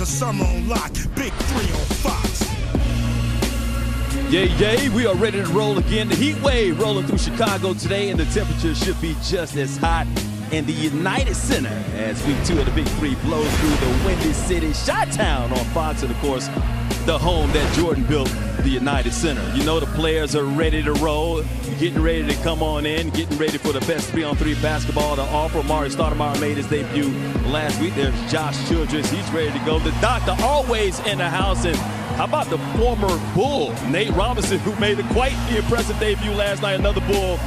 the summer on lock. Big 3 on Fox. Yay, we are ready to roll again. The heat wave rolling through Chicago today, and the temperature should be just as hot in the United Center as week 2 of the Big 3 blows through the Windy City, Chi-Town on Fox, and of course, the home that Jordan built, the United Center. You know the players are ready to roll, getting ready to come on in, getting ready for the best 3-on-3 basketball to offer. Amari Stoudemire made his debut last week. There's Josh Childress, he's ready to go. The doctor always in the house, and how about the former Bull, Nate Robinson, who made quite the impressive debut last night, another Bull.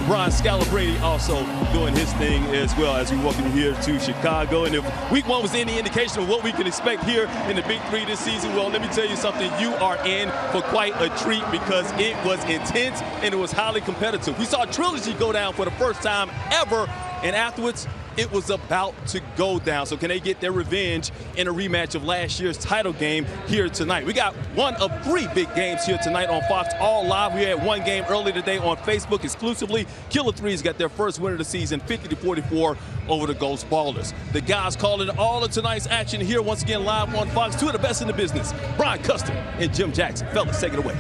Brian Scalabrine also doing his thing as well as we welcome here to Chicago. And if week 1 was any indication of what we can expect here in the Big 3 this season, well, let me tell you something. You are in for quite a treat because it was intense and it was highly competitive. We saw Trilogy go down for the first time ever, and afterwards, it was about to go down. So can they get their revenge in a rematch of last year's title game here tonight? We got one of 3 big games here tonight on Fox, all live. We had one game earlier today on Facebook exclusively. Killer Threes got their first win of the season, 50-44 over the Ghost Ballers. The guys calling all of tonight's action here once again live on Fox. 2 of the best in the business, Brian Custer and Jim Jackson. Fellas, take it away.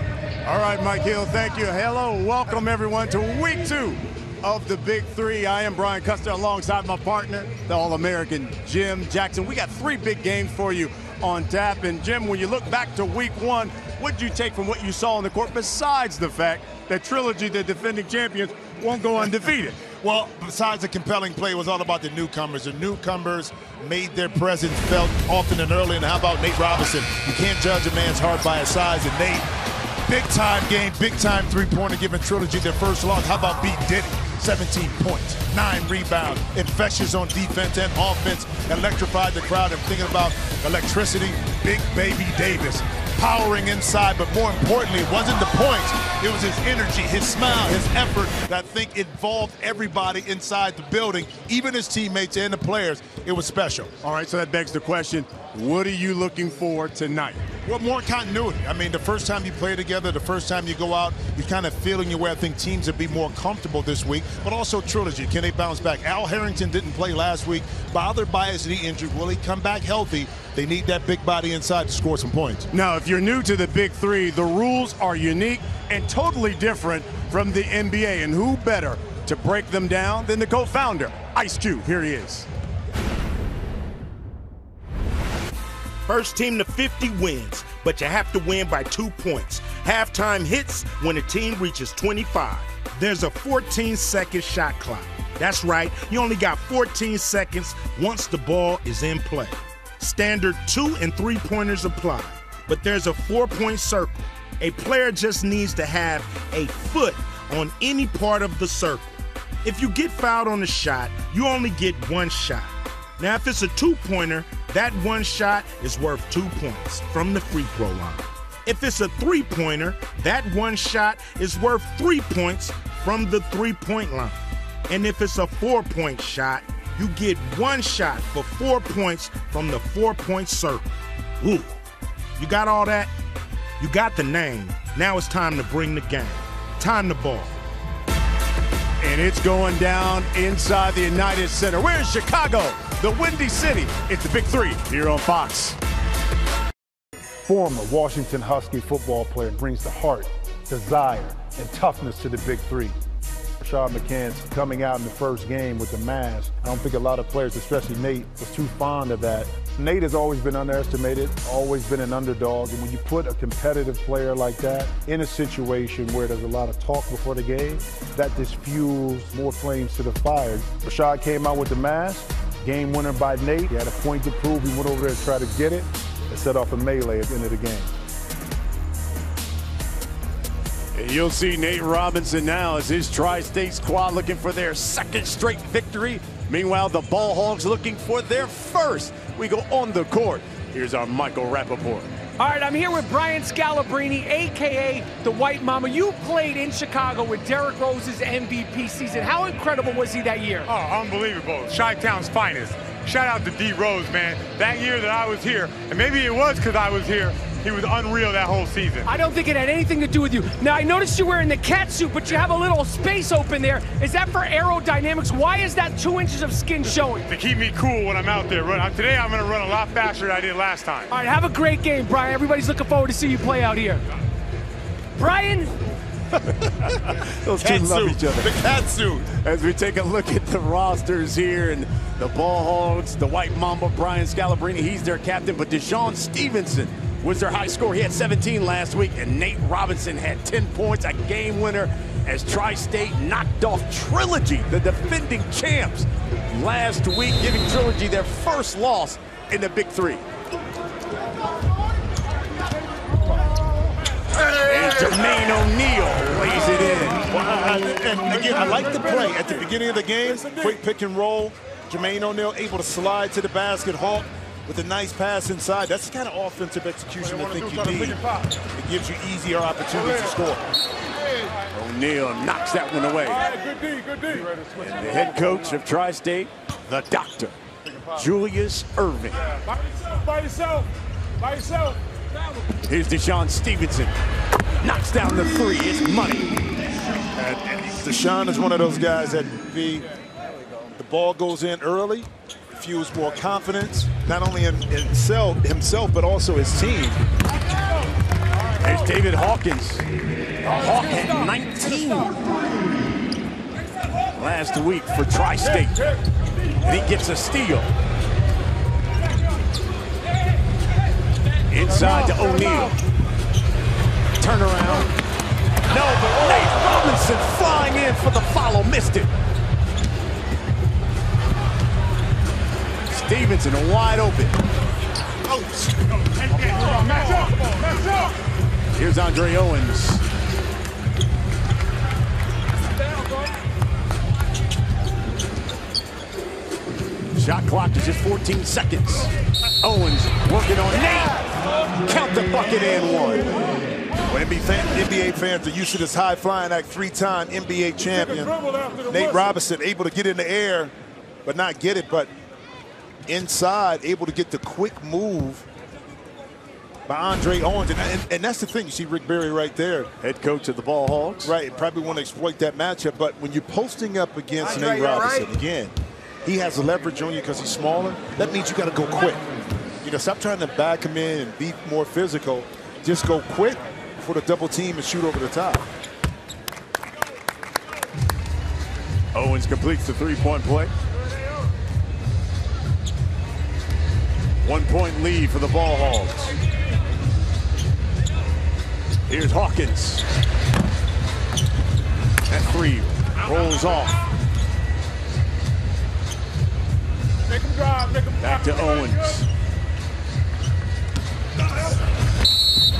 All right, Mike Hill, thank you. Hello, welcome everyone to week 2 of the Big 3. I am Brian Custer alongside my partner, the All-American Jim Jackson. We got 3 big games for you on tap. And Jim, when you look back to week 1, what did you take from what you saw on the court besides the fact that Trilogy, the defending champions, won't go undefeated? Well, besides the compelling play, it was all about the newcomers. The newcomers made their presence felt often and early. And how about Nate Robinson? You can't judge a man's heart by his size. And Nate, big-time game, big-time three-pointer, giving Trilogy their first loss. How about beat Diddy? 17 points, 9 rebounds, infectious on defense and offense, electrified the crowd. I'm thinking about electricity, Big Baby Davis, powering inside, but more importantly, it wasn't the points, it was his energy, his smile, his effort that I think involved everybody inside the building, even his teammates and the players. It was special. All right, so that begs the question, what are you looking for tonight? Well, more continuity. I mean, the first time you play together, the first time you go out, you're kind of feeling your way. I think teams will be more comfortable this week, but also Trilogy. Can they bounce back? Al Harrington didn't play last week, bothered by his knee injury. Will he come back healthy? They need that big body inside to score some points. Now, if you're new to the Big 3, the rules are unique and totally different from the NBA, and who better to break them down than the co-founder, Ice Cube. Here he is. First team to 50 wins, but you have to win by 2 points. Halftime hits when a team reaches 25. There's a 14-second shot clock. That's right, you only got 14 seconds once the ball is in play. Standard 2- and 3-pointers apply, but there's a 4-point circle. A player just needs to have a foot on any part of the circle. If you get fouled on a shot, you only get 1 shot. Now, if it's a 2-pointer, that 1 shot is worth 2 points from the free throw line. If it's a 3-pointer, that 1 shot is worth 3 points from the 3-point line. And if it's a 4-point shot, you get 1 shot for 4 points from the 4-point circle. Ooh, you got all that? You got the name. Now it's time to bring the game. Time to ball. And it's going down inside the United Center. We're in Chicago, the Windy City. It's the Big 3 here on Fox. Former Washington Husky football player brings the heart, desire, and toughness to the Big 3. Rashad McCants coming out in the first game with the mask. I don't think a lot of players, especially Nate, was too fond of that. Nate has always been underestimated, always been an underdog, and when you put a competitive player like that in a situation where there's a lot of talk before the game, that just fuels more flames to the fire. Rashad came out with the mask, game winner by Nate. He had a point to prove. He went over there to try to get it and set off a melee at the end of the game. And you'll see Nate Robinson now as his Tri-State squad looking for their 2nd straight victory. Meanwhile, the Ball Hogs looking for their first. We go on the court. Here's our Michael Rappaport. All right, I'm here with Brian Scalabrine, a.k.a. the White Mama. You played in Chicago with Derrick Rose's MVP season. How incredible was he that year? Oh, unbelievable. Chi-Town's finest. Shout out to D. Rose, man. That year that I was here, and maybe it was because I was here, he was unreal that whole season. I don't think it had anything to do with you. Now, I noticed you're wearing the cat suit, but you have a little space open there. Is that for aerodynamics? Why is that 2 inches of skin showing? To keep me cool when I'm out there. Today I'm going to run a lot faster than I did last time. All right, have a great game, Brian. Everybody's looking forward to see you play out here. Brian? Those two love each other. The cat suit. As we take a look at the rosters here, and the Ball Hogs, the White Mamba, Brian Scalabrine, he's their captain, but Deshaun Stevenson was their high scorer. He had 17 last week, and Nate Robinson had 10 points, a game winner, as Tri-State knocked off Trilogy, the defending champs, last week, giving Trilogy their first loss in the Big Three. And Jermaine O'Neal lays it in. And again, I like the play at the beginning of the game. Quick pick and roll. Jermaine O'Neal able to slide to the basket. Hawk with a nice pass inside. That's the kind of offensive execution I think you need. It gives you easier opportunities to score. O'Neal knocks that one away. And the head coach of Tri-State, the doctor, Julius Irving. By yourself. By yourself. Here's Deshaun Stevenson. Knocks down the three. It's money. And Deshaun is one of those guys that the ball goes in early, fuels more confidence, not only in himself, but also his team. There's David Hawkins. A Hawk had 19 last week for Tri-State. And he gets a steal. Inside to O'Neal. Turn around. No, but Nate Robinson flying in for the follow. Missed it. Stevenson wide open. Here's Andre Owens. Shot clock is just 14 seconds. Owens working on Nate. Count the bucket and one. Well, NBA fans are used to this high-flying act, three-time NBA champion. Nate Robinson able to get in the air, but not get it, but inside, able to get the quick move by Andre Owens. And that's the thing. You see Rick Barry right there. Head coach of the Ball Hogs. Right, probably want to exploit that matchup, but when you're posting up against Nate Robinson, again, he has leverage on you because he's smaller. That means you got to go quick. You know, stop trying to back him in and be more physical. Just go quick for the double team and shoot over the top. Owens completes the three-point play. 1 point lead for the Ball Hogs. Here's Hawkins. That three rolls off. Make him drive, make him Back to Owens.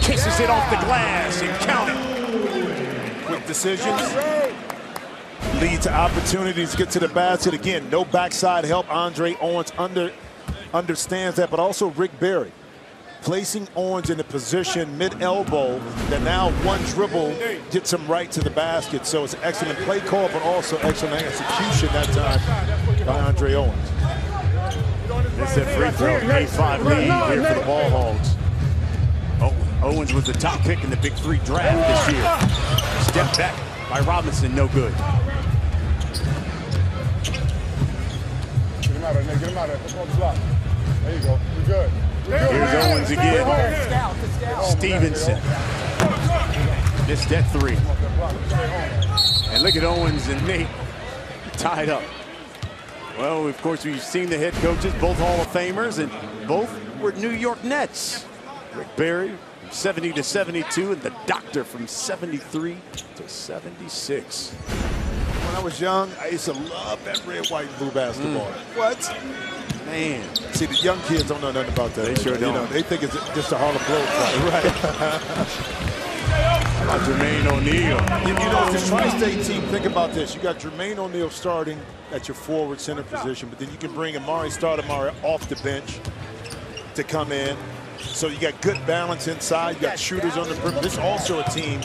Kisses it off the glass and count it. Quick decisions. Lead to opportunities to get to the basket. Again, no backside help. Andre Owens understands that, but also Rick Barry placing Owens in a position mid-elbow that now one dribble gets him right to the basket. So it's an excellent play call, but also excellent execution that time by Andre Owens. It's a free throw, 8-5 lead here for the Ball Hogs. Owens was the top pick in the Big Three draft this year. Step back by Robinson, no good. Get him out of there, get him out of there. Come on the block. There you go. We're good. Here's Owens again. Stevenson. Missed that three. And look at Owens and Nate tied up. Well, of course, we've seen the head coaches, both Hall of Famers, and both were New York Nets. Rick Barry from 70 to 72, and the doctor from 73 to 76. When I was young, I used to love that red, white, and blue basketball. What? Man. See, the young kids don't know nothing about that. They sure don't. You know, they think it's just a Harlem Globetrotter. Right. Jermaine O'Neal. You know, this Tri-State team, think about this. You got Jermaine O'Neal starting at your forward center position, but then you can bring Amari Stoudemire off the bench to come in. So you got good balance inside. You got shooters on the perimeter. This is also a team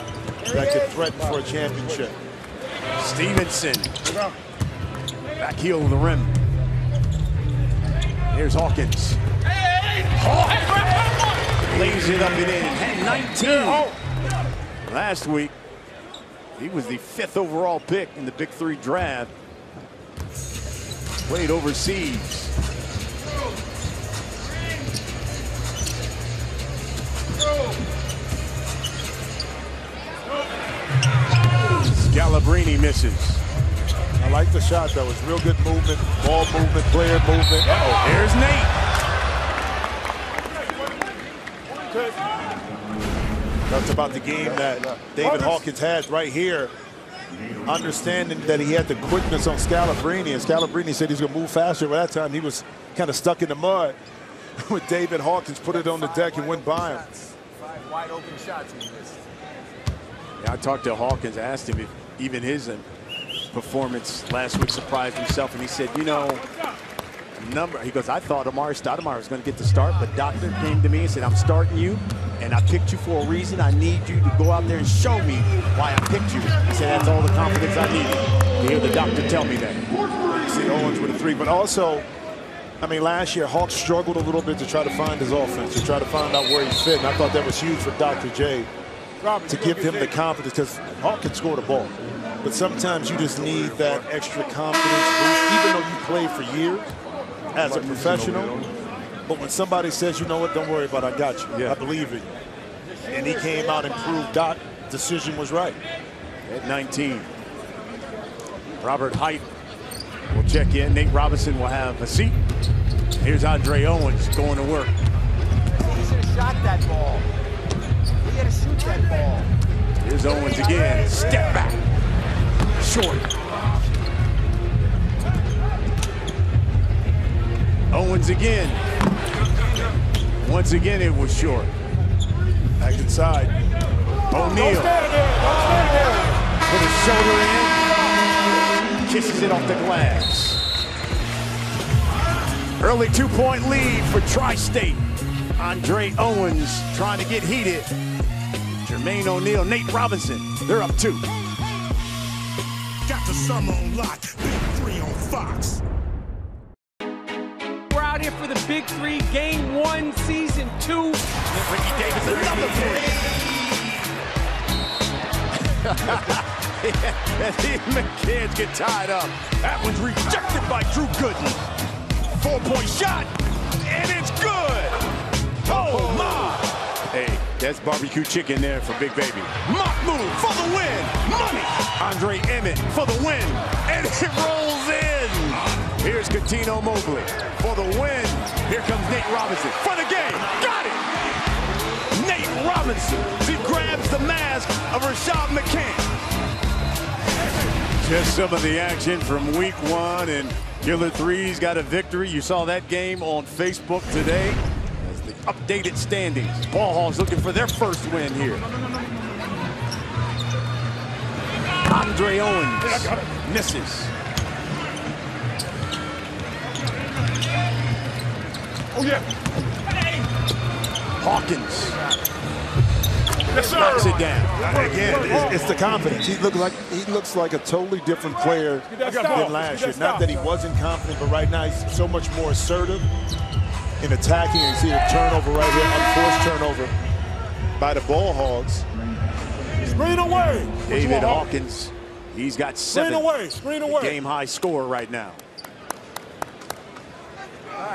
that could threaten for a championship. Stevenson. Back heel of the rim. Here's Hawkins. lays it up and in. Had 19 last week. He was the 5th overall pick in the Big 3 draft. Played overseas. Scalabrini misses. I like the shot, though. It's real good movement, ball movement, player movement. Uh-oh, here's Nate. That's about the game that David Hawkins has right here. Understanding that he had the quickness on Scalabrini, and Scalabrini said he's going to move faster. But that time he was kind of stuck in the mud. With David Hawkins put it on the deck and went by him. 5 wide open shots. Yeah, I talked to Hawkins, asked him if even his performance last week surprised himself, and he said, you know, he goes, I thought Amari Stoudemire was going to get the start, but Doctor came to me and said, I'm starting you, and I picked you for a reason. I need you to go out there and show me why I picked you. He said, that's all the confidence I needed to hear the doctor tell me that. You see Owens with a 3, but also, I mean, last year, Hawks struggled a little bit to try to find his offense, to try to find out where he fit, and I thought that was huge for Dr. J to give him the confidence, because Hawk can score the ball. But sometimes you just need that extra confidence boost, even though you played for years as a professional. But when somebody says, you know what, don't worry about it, I got you. Yeah. I believe in you. And he came out and proved Doc's decision was right. At 19, Robert Height will check in. Nate Robinson will have a seat. Here's Andre Owens going to work. He should have shot that ball. He had to shoot that ball. Here's Owens again. Step back. Short. Owens again. Once again, it was short. Back inside. O'Neal. Put his shoulder in. Kisses it off the glass. Early 2-point lead for Tri-State. Andre Owens trying to get heated. Jermaine O'Neal, Nate Robinson, they're up 2. Got the summer on lock. Big 3 on Fox. We're out here for the Big 3, Game 1, Season 2. Ricky Davis, another 3. And these McCanns get tied up. That one's rejected by Drew Gooden. 4-point shot, and it's good. Oh my! Hey, that's barbecue chicken there for Big Baby. Mahmoud for the win. Money. Andre Emmett for the win, and it rolls in. Here's Coutinho Mobley for the win. Here comes Nate Robinson for the game. Got it. Nate Robinson. He grabs the mask of Rashad McCann. Just some of the action from week 1, and Killer 3's got a victory. You saw that game on Facebook today. As the updated standings. Ball Hogs looking for their first win here. Andre Owens misses. Oh, yeah. Hawkins. Yes, sir. Knocks it down. Again, it's the confidence. He looks like a totally different player than last year. Not that he wasn't confident, but right now he's so much more assertive in attacking. You see the turnover right here, unforced turnover by the Ball Hogs. Screen away. David Hawkins, he's got 7. Screen away. Game high score right now.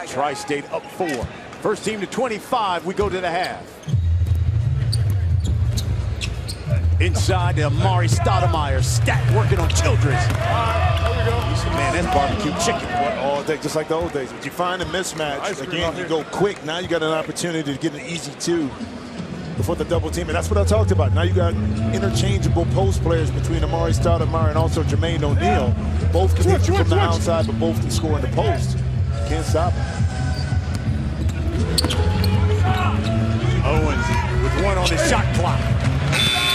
Tri-State up 4. First team to 25, we go to the half. Inside to Amari Stoudemire. Stat working on Childress. Man, that's barbecue chicken. All day, just like the old days. But you find a mismatch. Again, you go quick. Now you got an opportunity to get an easy 2 before the double team. And that's what I talked about. Now you got interchangeable post players between Amari Stoudemire and also Jermaine O'Neal. Both can hit you from the outside, but both can score in the post. Can't stop it. Owens with 1 on his shot clock.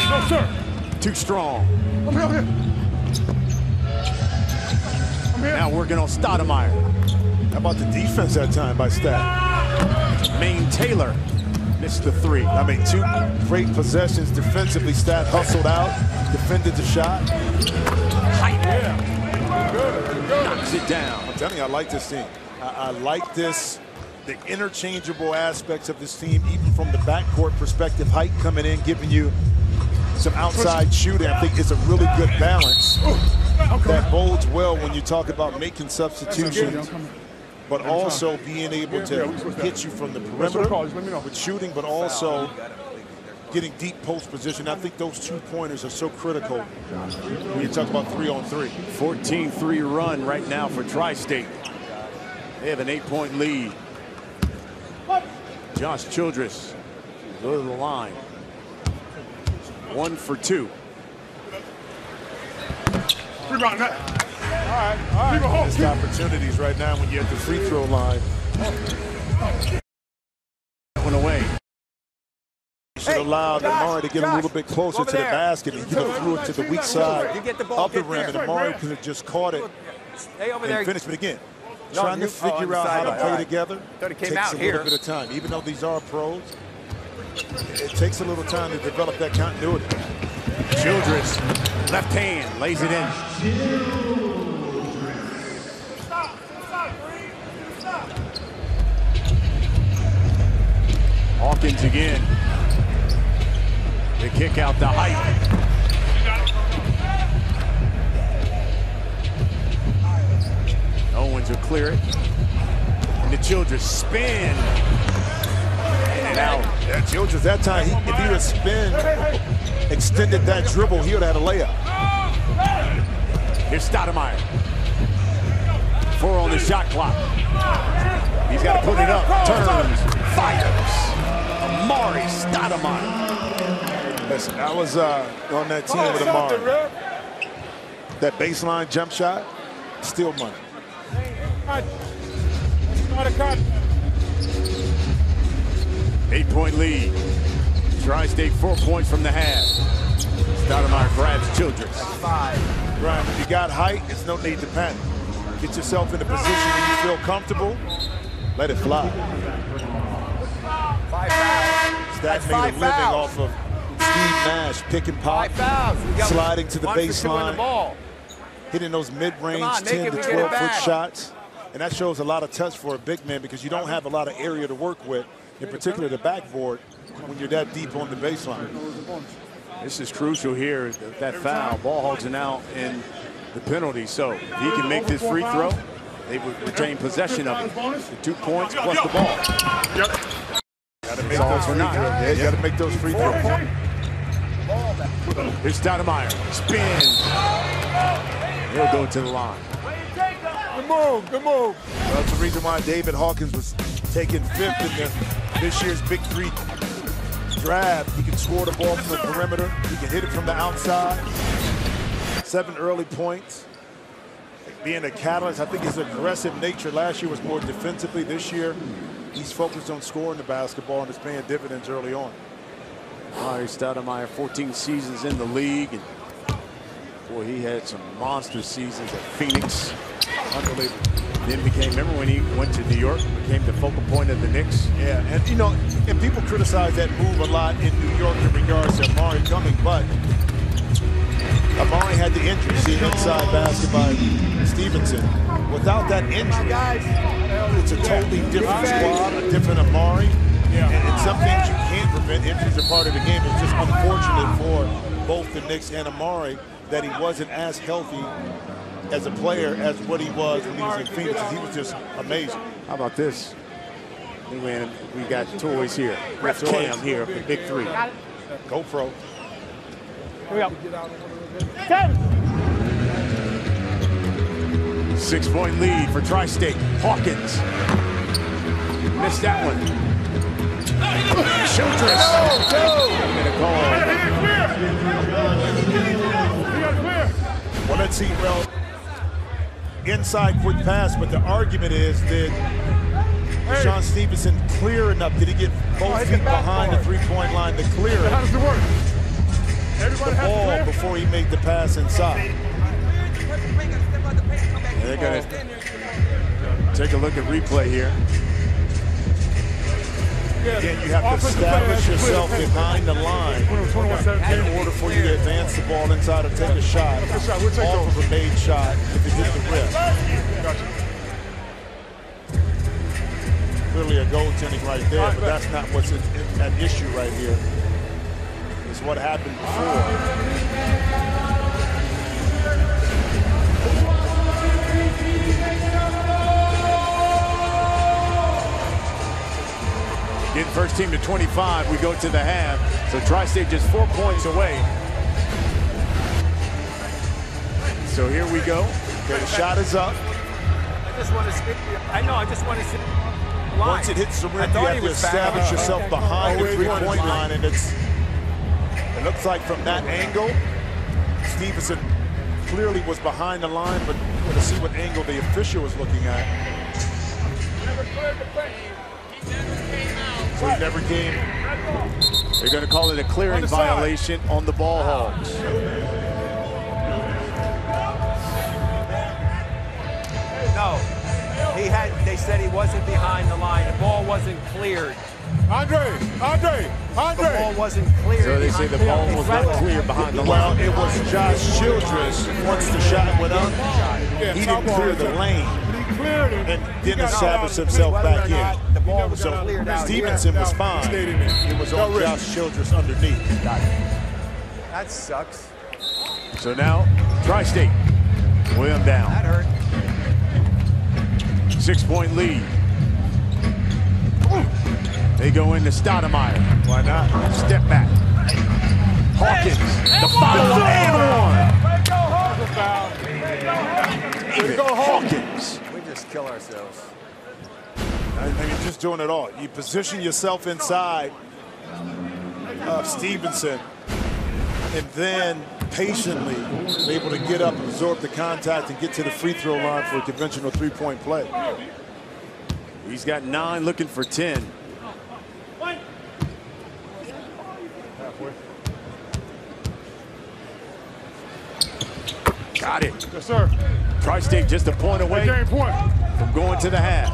No, sir. Too strong. I'm here. Now working on Stoudemire. How about the defense that time by Stat? Maine Taylor missed the 3. I mean, 2 great possessions defensively. Stat hustled out, defended the shot. Height. Knocks it down. I'm telling you, I like this team. I like this the interchangeable aspects of this team, even from the backcourt perspective, height coming in, giving you some outside shooting. I think it's a really good balance that bodes well when you talk about making substitutions, but also being able to hit you from the perimeter with shooting, but also getting deep post position. I think those 2 pointers are so critical when you talk about 3-on-3. 14-3 run right now for Tri-State. They have an 8-point lead. Josh Childress go to the line. 1 for 2. All right. Missed opportunities right now when you're at the free throw line. That one away. Should allow Amari to get a little bit closer to the basket, and he could have threw it to the weak side of the rim, and Amari could have just caught it and finished. But again, trying to figure out how to play together takes a little bit of time. Even though these are pros, it takes a little time to develop that continuity. Childress, left hand, lays it in. Hawkins again. The kick out to height. Owens will clear it. And the Childress spin. In and out. Yeah, Childress, that time, if he would spin, extended that dribble, he would have had a layup. Here's Stoudemire. 4 on the shot clock. He's got to put it up. Turns. Fires. Amari Stoudemire. Listen, I was on that team with Amari. That baseline jump shot, still money. 8-point lead. Tri-State 4 points from the half. Stoudemire grabs Childress. Brian, if you got height, it's no need to panic. Get yourself in a position where you feel comfortable. Let it fly. Stat made a living off of Steve Nash, pick and pop, sliding to the baseline, hitting those mid-range 10 to 12-foot shots. And that shows a lot of touch for a big man because you don't have a lot of area to work with, in particular the backboard, when you're that deep on the baseline. This is crucial here, that foul. Ball hogs are now in the penalty, so if he can make this free throw, they would retain possession of it. The 2 points plus the ball. Gotta make those free throws. Yeah, you gotta make those free throws. Here's Stoudemire. Spin. He'll go to the line. Good move. That's the reason why David Hawkins was taken 5th in this year's Big 3 draft. He can score the ball from the perimeter. He can hit it from the outside. 7 early points. Being a catalyst, I think his aggressive nature last year was more defensively. This year, he's focused on scoring the basketball and it's paying dividends early on. Amari Stoudemire, 14 seasons in the league. And boy, he had some monster seasons at Phoenix. Unbelievable. Then remember when he went to New York, became the focal point of the Knicks? Yeah, and you know, and people criticize that move a lot in New York in regards to Amari coming, but Amari had the injury. See, inside basket by Stevenson. Without that injury, it's a totally different squad, a different Amari. And some things you can't prevent. Injuries are part of the game. It's just unfortunate for both the Knicks and Amari that he wasn't as healthy as a player as what he was when he was in Phoenix. He was just amazing. How about this? Anyway, we got toys here. Ref Cam here for Big 3. Go pro. Here we go. 6-point lead for Tri-State. Hawkins. Missed that one. Childress. Well, let's see, well, inside quick pass, but the argument is that Sean Stevenson clear enough? Did he get both feet behind the 3-point line to clear it? How does it work? The ball before he made the pass inside. And they're going to take a look at replay here. Again, you have to establish yourself behind the line in order for you to advance the ball inside or take a shot off of a made shot if it hit the rim. Clearly a goaltending right there, but that's not what's an issue right here. It's what happened before. Getting first team to 25, we go to the half. So Tri-State just 4 points away. So here we go. Okay, the shot is up. I just want to skip. I just want to skip. Once it hits the rim, you have to establish yourself behind the three-point line, and it looks like from that angle, Stevenson clearly was behind the line, but we're going to see what angle the official was looking at. So he never came. They're going to call it a clearing violation on the ball Hogs. No, they said he wasn't behind the line. The ball wasn't cleared. Andre! The ball wasn't cleared. So they say the ball was not clear behind the Well, line. it was Josh Childress. Once the shot went up, he didn't clear the lane and then established himself back in. The ball was So cleared out. Stevenson was fine. It was on Josh Childress underneath. That sucks. So now, Tri-State, William down. That hurt. 6-point lead. They go into Stoudemire. Why not? Step back. Hawkins, the follow and one. David Hawkins. We just kill ourselves. I mean, you're just doing it all. You position yourself inside of Stevenson and then patiently able to get up, absorb the contact, and get to the free throw line for a conventional three-point play. He's got 9, looking for 10. Got it. Yes, sir. Tri-State just a point away Game point. from going to the half.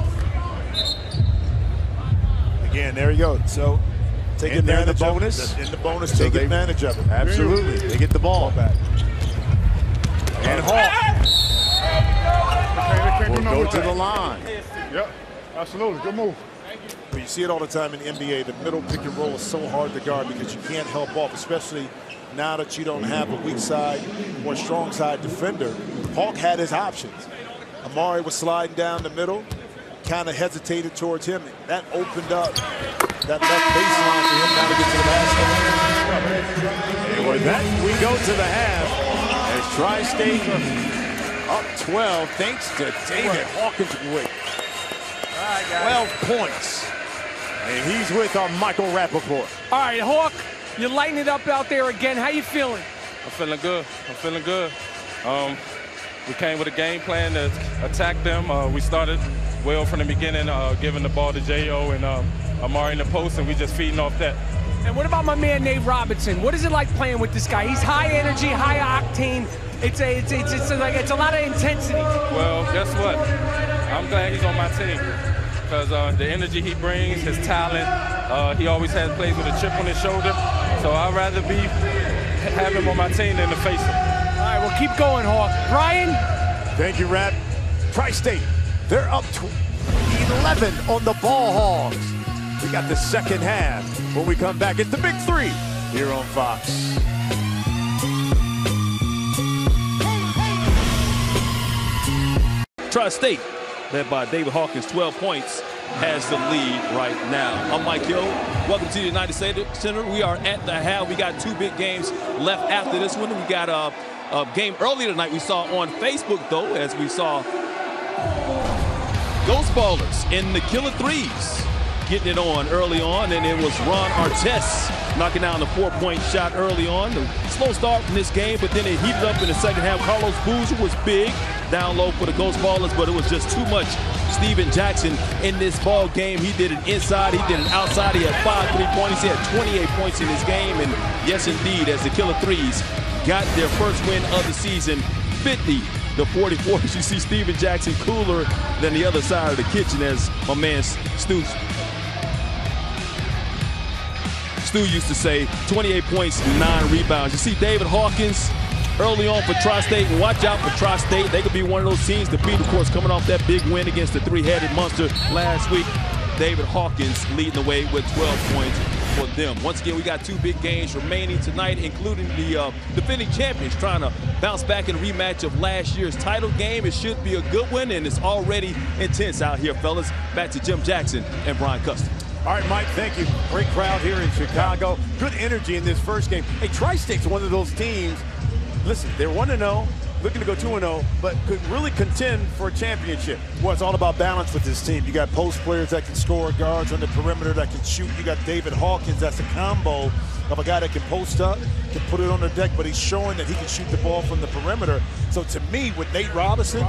Again, there you go. So take And they're in the advantage bonus. of it. In the bonus, So take they- advantage of it. Absolutely. They get the ball back. And Hawk They can't do will nothing go with to that. the line. Yep, absolutely. Good move. But you see it all the time in the NBA. The middle pick and roll is so hard to guard because you can't help off, especially now that you don't have a weak side or strong side defender. Hawk had his options. Amari was sliding down the middle, kind of hesitated towards him. That opened up that left baseline for him now to get to the basket. And with that, we go to the half as Tri-State up 12 thanks to David Hawkins with 12 points. And he's with our Michael Rappaport. All right, Hawk, you're lighting it up out there again. How you feeling? I'm feeling good. We came with a game plan to attack them. We started well from the beginning, giving the ball to J.O. and Amari in the post, and we just feeding off that. And what about my man Nate Robinson? What is it like playing with this guy? He's high energy, high octane. It's a lot of intensity. Well, guess what? I'm glad he's on my team because the energy he brings, his talent, he always has plays with a chip on his shoulder. So I'd rather have him on my team than to face him. All right, well, keep going, Hawk. Brian? Thank you, Rap. Tri-State, they're up 11 on the ball Hogs. We got the second half. When we come back, it's the Big Three here on Fox. Tri-State, led by David Hawkins, 12 points, has the lead right now. I'm Mike Hill. Welcome to the United Center. We are at the half. We got 2 big games left after this one. We got a game earlier tonight we saw on Facebook, though, as we saw Ghost Ballers in the Killer Threes getting it on early on, and it was Ron Artest knocking down the 4-point shot early on. The slow start from this game, but then it heated up in the second half. Carlos Boozer was big down low for the Ghost Ballers, but it was just too much Steven Jackson in this ball game. He did it inside, he did it outside. He had 5 3-pointers. He had 28 points in this game, and yes, indeed, as the Killer Threes got their first win of the season, 50-44. You see Steven Jackson cooler than the other side of the kitchen, as my man Stu used to say, 28 points, 9 rebounds. You see David Hawkins early on for Tri-State, and watch out for Tri-State. They could be one of those teams to beat, of course, coming off that big win against the 3-headed monster last week. David Hawkins leading the way with 12 points for them. Once again, we got 2 big games remaining tonight, including the defending champions trying to bounce back in a rematch of last year's title game. It should be a good one, and it's already intense out here, fellas. Back to Jim Jackson and Brian Custer. All right, Mike, thank you. Great crowd here in Chicago. Good energy in this first game. Hey, Tri-State's one of those teams, listen, they're 1-0, looking to go 2-0, but could really contend for a championship. Well, it's all about balance with this team. You got post players that can score, guards on the perimeter that can shoot. You got David Hawkins, that's a combo of a guy that can post up, can put it on the deck, but he's showing that he can shoot the ball from the perimeter. So to me, with Nate Robinson,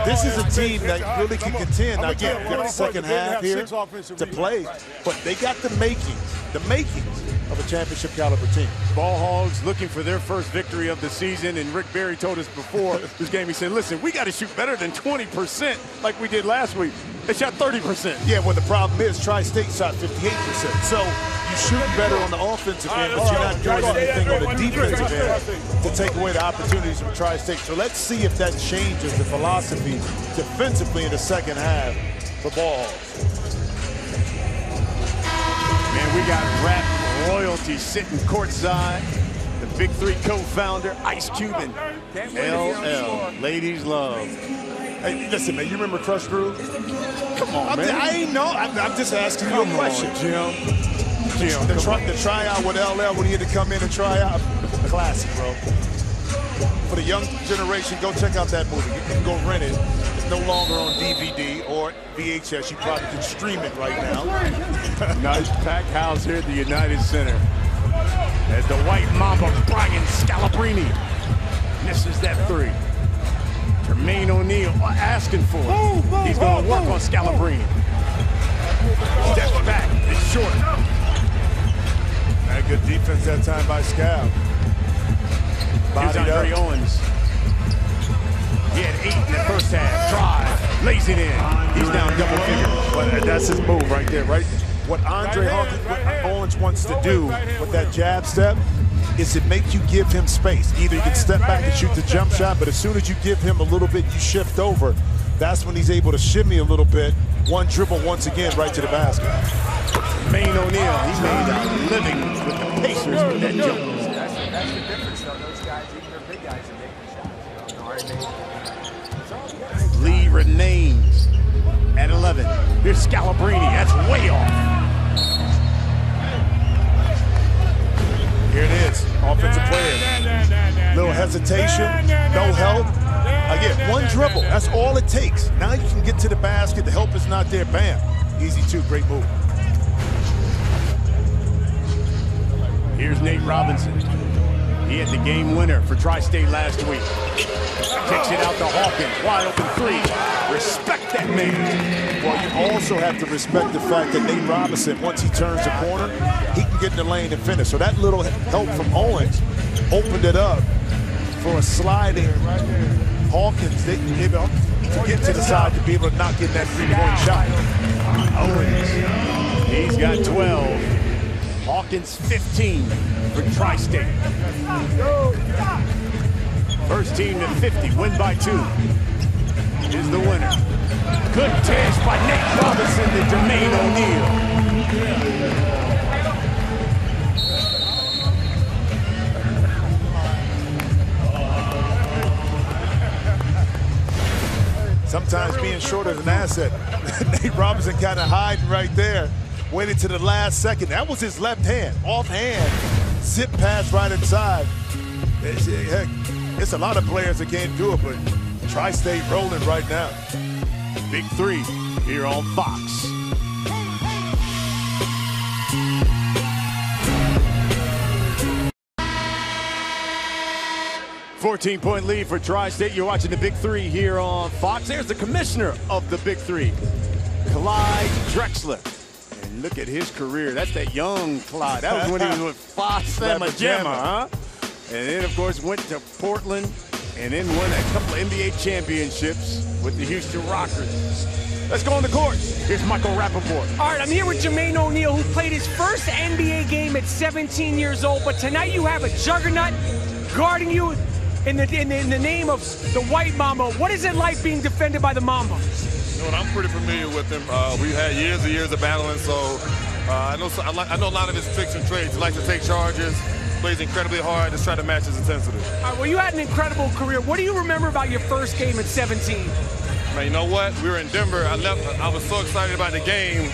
this is a team that really can contend. Now, again, we've got the second half here to play, but they got the makings of a championship caliber team. Ball Hogs looking for their first victory of the season, and Rick Barry told us before this game, he said, listen, we got to shoot better than 20% like we did last week. They shot 30%. Yeah, well, the problem is Tri-State shot 58%. So you shoot better on the offensive end, but you're not doing anything on the defensive end to take away the opportunities from Tri-State. So let's see if that changes the philosophy defensively in the second half for Ball Hogs. Man, we got rap royalty sitting courtside. The Big Three co-founder, Ice Cube and LL. Ladies love. Hey, listen, man, you remember Crush Groove? Come on, man. I ain't know. I'm just asking you a question. Jim, the tryout with LL when he had to come in and try out. Classic, bro. For the young generation, go check out that movie. You can go rent it. It's no longer on DVD or VHS. You probably can stream it right now. Nice packed house here at the United Center. As the white mamba, Brian Scalabrine, misses that three. Jermaine O'Neal asking for it. He's going to work on Scalabrine. Steps back, it's short. Had good defense that time by Scal. Here's Andre Owens. He had 8 in the first half. Drive, lays it in. He's down double figures. But that's his move right there, right? What Andre Owens wants to do with that jab step is it make you give him space. Either you can step back and shoot the jump shot, but as soon as you give him a little bit, you shift over. That's when he's able to shimmy a little bit. One dribble once again right to the basket. Maine O'Neal, he made a living with the Pacers with that jump. That's the difference, though. Those guys, even their big guys, are making shots. Lee remains at 11. Here's Scalabrine. That's way off. Here it is. Offensive player. Little hesitation. No help. Again, one dribble. That's all it takes. Now you can get to the basket. The help is not there. Bam. Easy two. Great move. Here's Nate Robinson. He had the game winner for Tri-State last week. Takes it out to Hawkins. Wide open three. Respect that man. Well, you also have to respect the fact that Nate Robinson, once he turns the corner, he can get in the lane and finish. So that little help from Owens opened it up for a sliding Hawkins to get to the side to be able to knock in that three-point shot. Owens, he's got 12. Hawkins 15 for Tri-State. First team to 50, win by 2. Is the winner. Good dish by Nate Robinson to Jermaine O'Neal. Sometimes being short is an asset. Nate Robinson kind of hiding right there. Waited to the last second. That was his left hand. Offhand. Zip pass right inside. Heck, it's a lot of players that can't do it, but Tri-State rolling right now. Big Three here on Fox. "14-point lead for Tri-State. You're watching the Big Three here on Fox. There's the commissioner of the Big Three, Clyde Drexler. And look at his career. That's that young Clyde. That was when he was with Fox Jamma, huh? And then, of course, went to Portland and then won a couple of NBA championships with the Houston Rockets. Let's go on the court. Here's Michael Rappaport. All right, I'm here with Jermaine O'Neal, who played his first NBA game at 17 years old. But tonight you have a juggernaut guarding you in the name of the White Mamba. What is it like being defended by the Mamba? Well, I'm pretty familiar with him. We've had years and years of battling, so I know a lot of his tricks and trades. He likes to take charges, plays incredibly hard, just try to match his intensity. All right, well, you had an incredible career. What do you remember about your first game at 17? Man, you know what? We were in Denver. I was so excited about the game.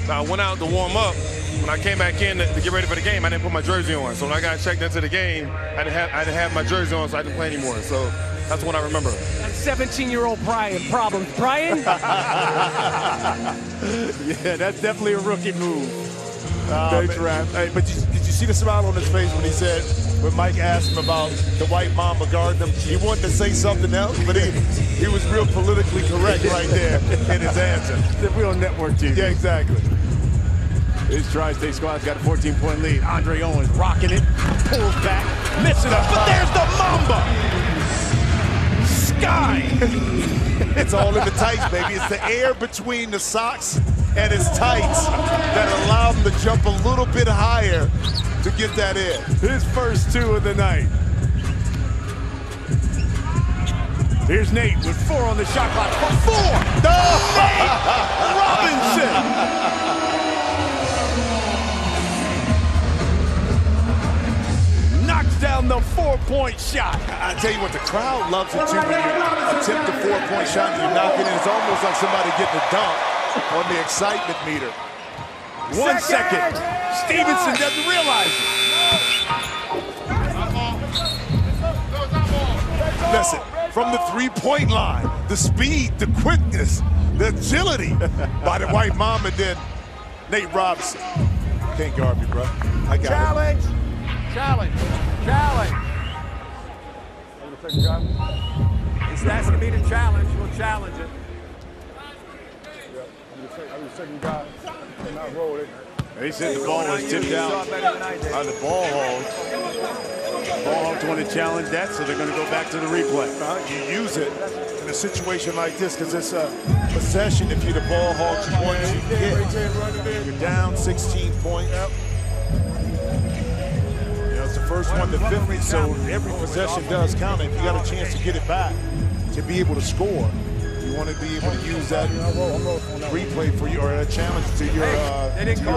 I went out to warm up. When I came back in to get ready for the game, I didn't put my jersey on. So when I got checked into the game, I didn't have my jersey on, so I didn't play anymore. So that's what I remember. 17-year-old Brian. Problems. Brian? Yeah, that's definitely a rookie move. Thanks, Rap. Hey, but did you see the smile on his face when he said, when Mike asked him about the white mamba guarding him, he wanted to say something else, but he was real politically correct right there in his answer. The real network team. Yeah, exactly. His Tri-State squad's got a 14-point lead. Andre Owens rocking it, pulls back, misses it, but there's the Mamba! Sky! It's all in the tights, baby. It's the air between the socks and his tights that allow him to jump a little bit higher to get that in. His first two of the night. Here's Nate with 4 on the shot clock. 4! Nate Robinson! Down the 4-point shot. I tell you what, the crowd loves it too when you attempt the 4-point shot and you knock it in. It's almost like somebody getting a dunk on the excitement meter. 1 second. Stevenson doesn't realize it. Listen, from the 3-point line, the speed, the quickness, the agility by the white mom, and then Nate Robinson. Can't guard me, bro. I got Challenge. it. Challenge. Challenge. He's asking me to challenge. We'll challenge it. I'm the second guy. Not roll it. They said the ball was tipped out by the ball hogs. Ball hogs want to challenge that, so they're going to go back to the replay. You use it in a situation like this because it's a possession. If you're the ball hogs, you want to get. You're down 16 points. It's the first one to 50, so every possession does count. If you got a chance to get it back, to be able to score, you want to be able to use that replay for you, or a challenge to your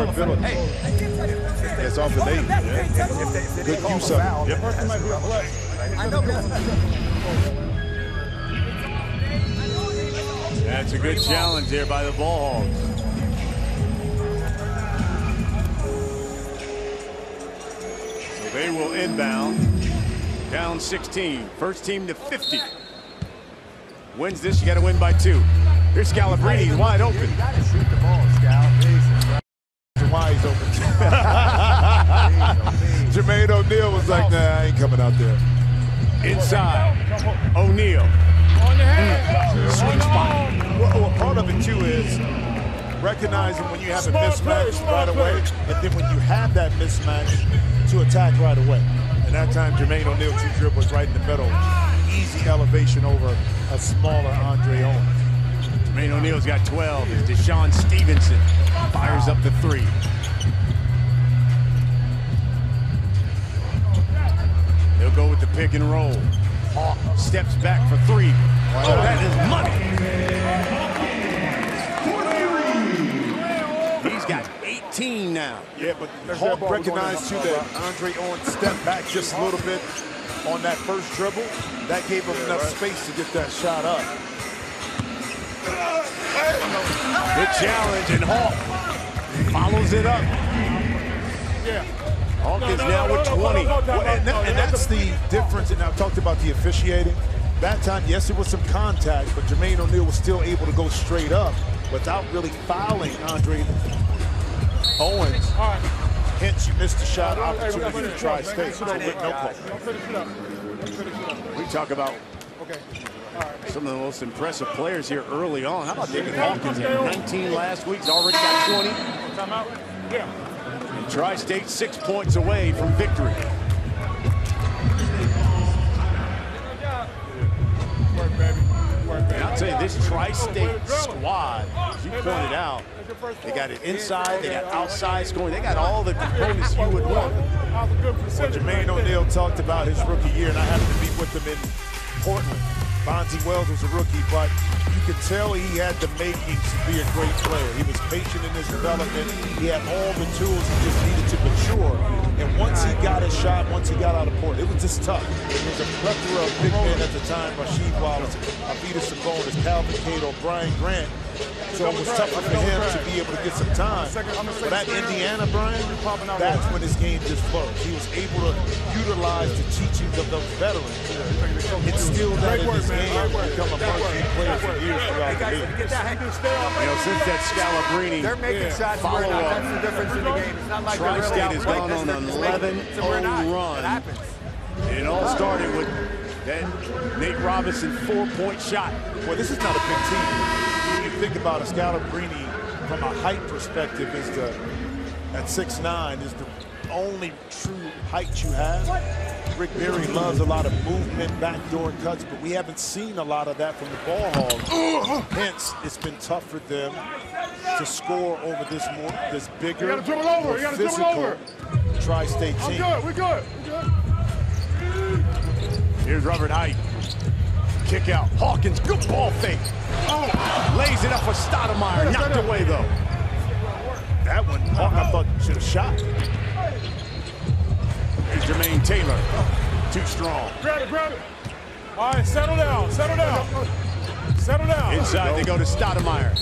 ability. It's off the Nate. Yeah. Good use of it. Yep. That's a good challenge there by the ball hogs. They will inbound, down 16. First team to 50. Wins this, you got to win by 2. Here's Scalabrine, he's wide open. You got to shoot the ball, Scal. Why he's open. Jermaine O'Neal was like, nah, I ain't coming out there. Inside, O'Neal. On the head. Sweet spot. Well, part of it, too, is recognizing when you have a mismatch right away, and then when you have that mismatch, to attack right away. And that time, Jermaine O'Neal, 2 dribbles right in the middle. Easy elevation over a smaller Andre Owens. Jermaine O'Neal's got 12 as Deshaun Stevenson fires up the 3. They'll go with the pick and roll. Hawk steps back for 3. Oh, that is money. He's got 18 now. Yeah, but Hawk recognized too that Andre Owens stepped back just a little bit on that first dribble. That gave him enough space to get that shot up. Good challenge, and Hawk follows it up. Hawk is now with 20. And that's the difference, and I've talked about the officiating. That time, yes, there was some contact, but Jermaine O'Neal was still able to go straight up without really fouling Andre Owens. Hence, you missed the shot opportunity to Tri-State. So with no call. We talk about some of the most impressive players here early on. How about David Hawkins? He had 19 last week. He's already got 20. And Tri-State 6 points away from victory. And I'll tell you, this Tri-State squad, as you pointed out, they got it inside, they got outside scoring, they got all the components you would want. Well, Jermaine O'Neal talked about his rookie year, and I happened to be with him in Portland. Bonzi Wells was a rookie, but you could tell he had the makings to be a great player. He was patient in his development. He had all the tools he just needed to mature. And once he got his shot, once he got out of court, it was just tough. There was a plethora of big men at the time: Rasheed Wallace, Arvydas Sabonis, Calvin Cato, Brian Grant. So it was tougher for him to be able to get some time. But at Indiana, Brian, that's when his game just flourished. He was able to utilize the teachings of those veterans. Instill that in his game and become a marquee player for years throughout the league. You know, since that Scalabrine follow-up, That's the difference in the game. It's not like Tri-State has gone on an 11-0 run. It all started with that Nate Robinson 4-point shot. Well, this is not a big team. When you think about it, Scalabrine, from a height perspective, at 6'9", is the only true height you have. Rick Berry loves a lot of movement, backdoor cuts, but we haven't seen a lot of that from the ball hogs. Hence, it's been tough for them to score over this bigger, more physical Tri-State team. We're good. Here's Robert Height. Kick out. Hawkins, good ball fake. Lays it up for Stoudemire. Knocked away, though. That one, I thought should have shot. Here's Jermaine Taylor. Too strong. Grab it. All right, settle down. Inside, they go to Stoudemire.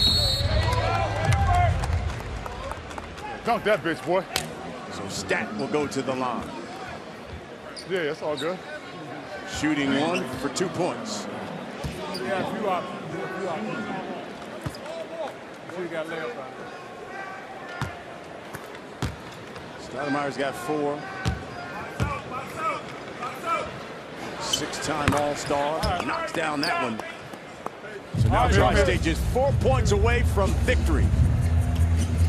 Dunk that bitch, boy. So Stat will go to the line. Yeah, that's all good. Shooting one for 2 points. Yeah, a few out. You got layup out there. Stoudemire's got 4. 6-time All-Star. Knocks down that one. So now Tri-State just 4 points away from victory.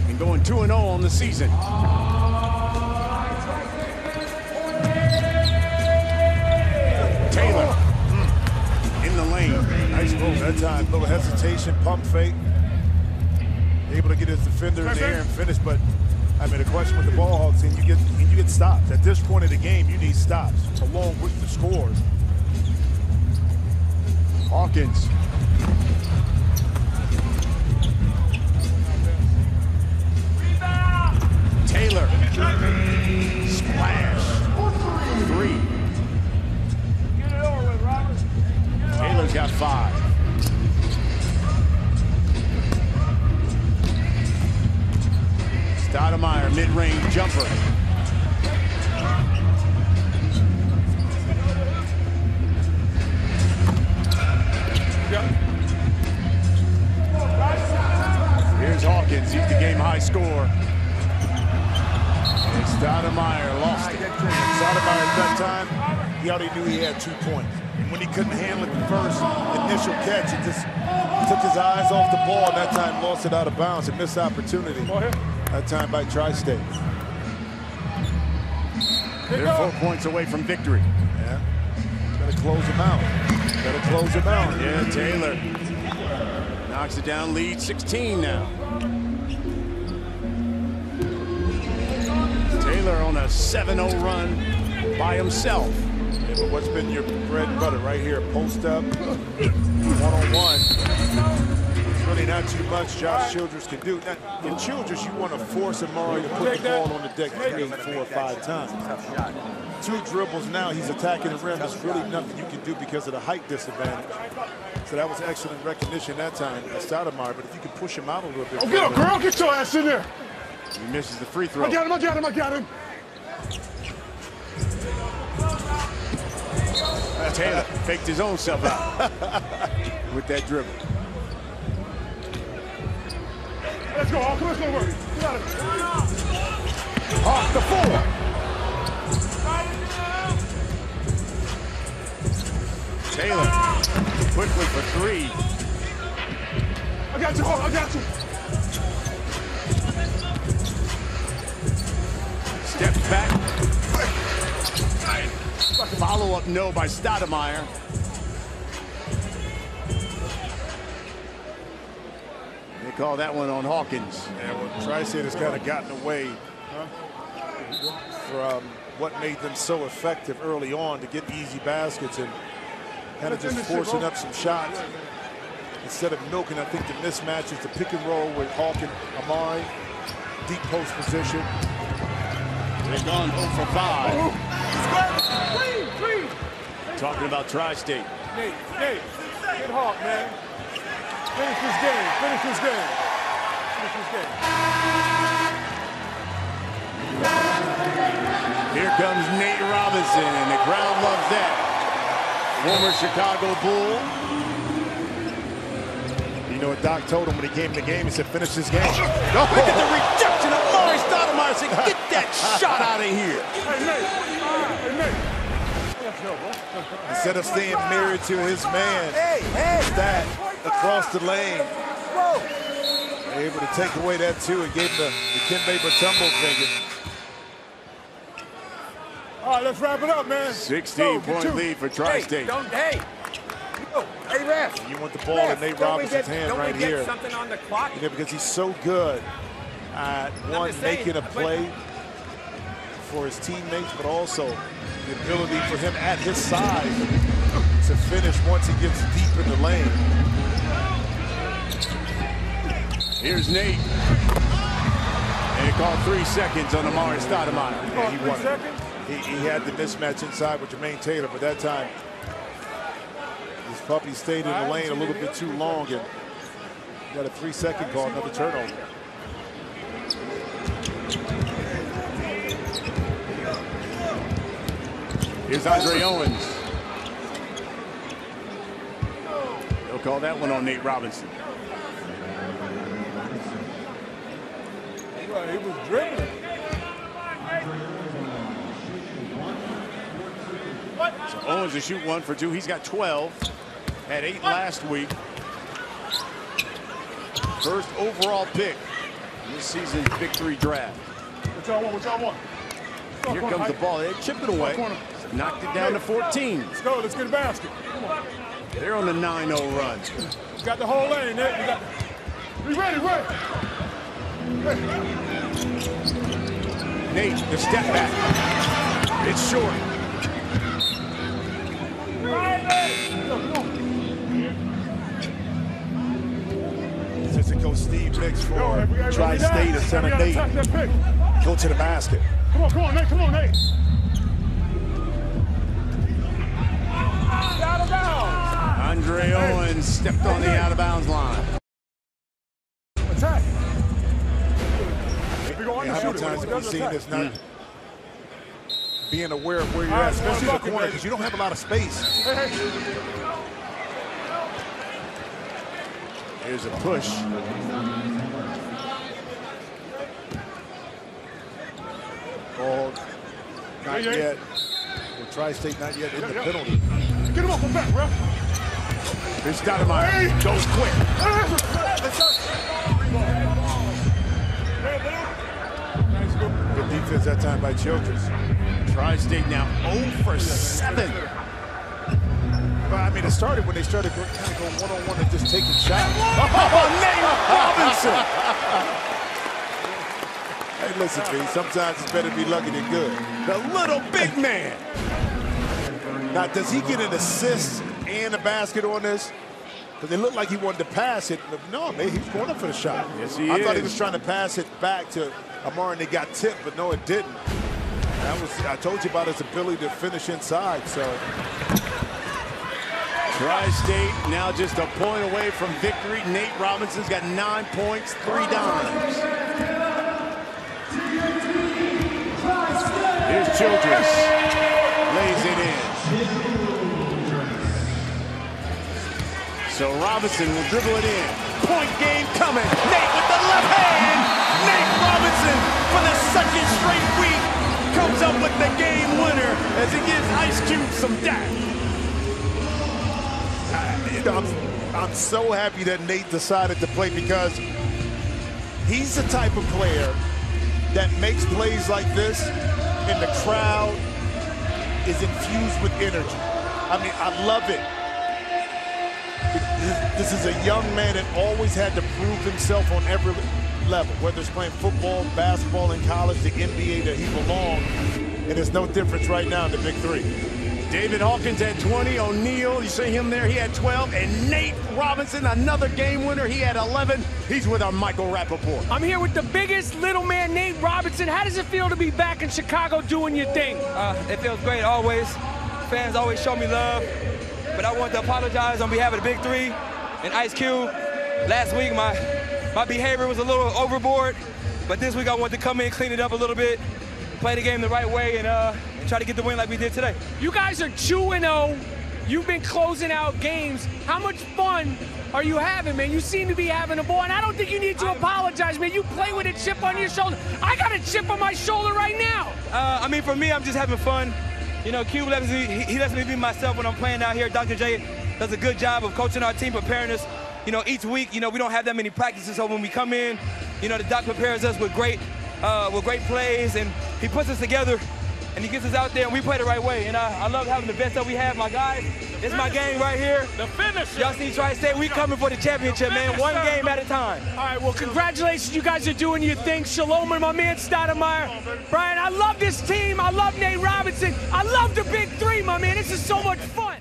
And going 2-0 on the season. Taylor in the lane. Nice move that time. Little hesitation, pump fake. Able to get his defender in the air and finish, but I mean, the question with the ball hogs, and you get stops. At this point of the game, you need stops along with the scores. Hawkins. Taylor. Splash. 3. Get it over with, Robert. Taylor's got 5. Stoudemire, mid-range jumper. Here's Hawkins, he's the game-high scorer. And Stoudemire lost it. Stoudemire at that time, he already knew he had 2 points. And when he couldn't handle it the first initial catch, it just took his eyes off the ball, and that time lost it out of bounds. A missed opportunity. That time by Tri-State. They're 4 points away from victory. Yeah. Gotta close him out. Yeah, Taylor knocks it down, lead 16 now. Taylor on a 7-0 run by himself. Yeah, but what's been your bread and butter right here? Post up, one-on-one. Really not too much Josh Childress can do. Now, in Childress, you want to force Amari to put the ball on the deck 3, 4, or 5 times. 2 dribbles now, he's attacking the rim. There's really nothing you can do because of the height disadvantage. So that was excellent recognition that time by Stoudemire, but if you can push him out a little bit. Oh, get up, girl, get your ass in there. He misses the free throw. I got him. Taylor faked his own self out with that dribble. Let's go, Hawk. Let's go work. Get out of here. Off the 4. Taylor quickly for 3. I got you, Hawk. I got you. Steps back. Follow-up no by Stoudemire. They call that one on Hawkins. Yeah, well, Tri-State has kind of gotten away from what made them so effective early on to get easy baskets and kind of just forcing up some shots instead of milking. I think the mismatch is the pick and roll with Hawk and Amari, deep post position. They've gone 0 for 5. Talking about Tri-State. Nate, get Hawk, man. Finish this game. Finish this game. Finish this game. Here comes Nate Robinson, and the crowd loves that. Former Chicago Bull. You know what Doc told him when he came in the game? He said, finish this game. Look at the rejection of Amari Stoudemire. Said, get that shot out of here. Hey, Nate. Hey, Nate. Let's go, bro. Instead of staying married to his man, that across the lane. Able to take away that two and gave him the Kimbe Batumbo finger. All right, let's wrap it up, man. 16-point lead for Tri-State. Hey, ref. You want the ball in Nate Robinson's hand right here. Something on the clock? You know, because he's so good at making a play for his teammates, but also the ability for him at his size to finish once he gets deep in the lane. Here's Nate. And he called 3 seconds on Amari Stoudemire. Yeah, he won it. He had the mismatch inside with Jermaine Taylor, but that time this puppy stayed in the lane a little bit too long and got a 3-second call, another turnover. Here's Andre Owens. He'll call that one on Nate Robinson. He was dribbling. So Owens to shoot 1 for 2. He's got 12. Had 8 last week. First overall pick in this season's Big 3 draft. What y'all want? What y'all want? Here comes the ball. They chip it away. Knocked it down to 14. Let's go. Let's get a basket. Come on. They're on the 9-0 run. We got the whole lane, Nate. We ready. Nate, the step back. It's short. Assistant coach Steve Nicks for Tri-State and center Nate. Go to the basket. Come on, Nate. Out of bounds. Andre Owens stepped on the out-of-bounds line. Attack. How many times have we seen this not being aware of where you're at, especially in the corner, because you don't have a lot of space. Here's a push. Ball not yet. Well, Tri-State not yet in the penalty. Get him off the back, bro. Here's Stoudemire. Goes quick. Good defense that time by Childress. Tri-State now 0 for 7. But I mean, it started when they started kind of going one-on-one and just taking shots. Oh, Nate Robinson! Hey, listen, B, sometimes it's better to be lucky than good. The little big man. Now, does he get an assist and a basket on this? Because it looked like he wanted to pass it. But no, man, he was going up for the shot. Yes, he I is. thought he was trying to pass it back to Amari and they got tipped, but no, it didn't. I told you about his ability to finish inside, so. Tri-State now just a point away from victory. Nate Robinson's got 9 points, 3 dimes. Here's Childress. Lays it in. So Robinson will dribble it in. Point game coming. Nate with the left hand. Nate Robinson for the second straight week comes up with the game winner as he gives Ice Cube some dap. I'm so happy that Nate decided to play because he's the type of player that makes plays like this and the crowd is infused with energy. I mean, I love it. This is a young man that always had to prove himself on every level, whether it's playing football, basketball in college, the NBA, that he belonged. And there's no difference right now in the Big 3. David Hawkins had 20. O'Neal, you see him there, he had 12. And Nate Robinson, another game winner, he had 11. He's with our Michael Rappaport. I'm here with the biggest little man, Nate Robinson. How does it feel to be back in Chicago doing your thing? It feels great always. Fans always show me love. But I want to apologize on behalf of the Big Three and Ice Cube. Last week, my behavior was a little overboard. But this week, I want to come in, clean it up a little bit, play the game the right way, and try to get the win like we did today. You guys are 2-0. You've been closing out games. How much fun are you having, man? You seem to be having a ball, and I don't think you need to apologize, man. You play with a chip on your shoulder. I got a chip on my shoulder right now. I mean, for me, I'm just having fun. You know, Cube lets me be myself when I'm playing out here. Dr. J does a good job of coaching our team, preparing us. You know, each week, you know, we don't have that many practices, so when we come in, you know, the doc prepares us with great plays, and he puts us together, and he gets us out there, and we play the right way. And I love having the best that we have, my guys. It's my game right here. The finisher. Y'all see Tri-State, we coming for the championship, man. One game at a time. All right, well, congratulations. You guys are doing your thing. Shalom and my man Stoudemire. Brian, I love this team. I love Nate Robinson. I love the Big Three, my man. This is so much fun.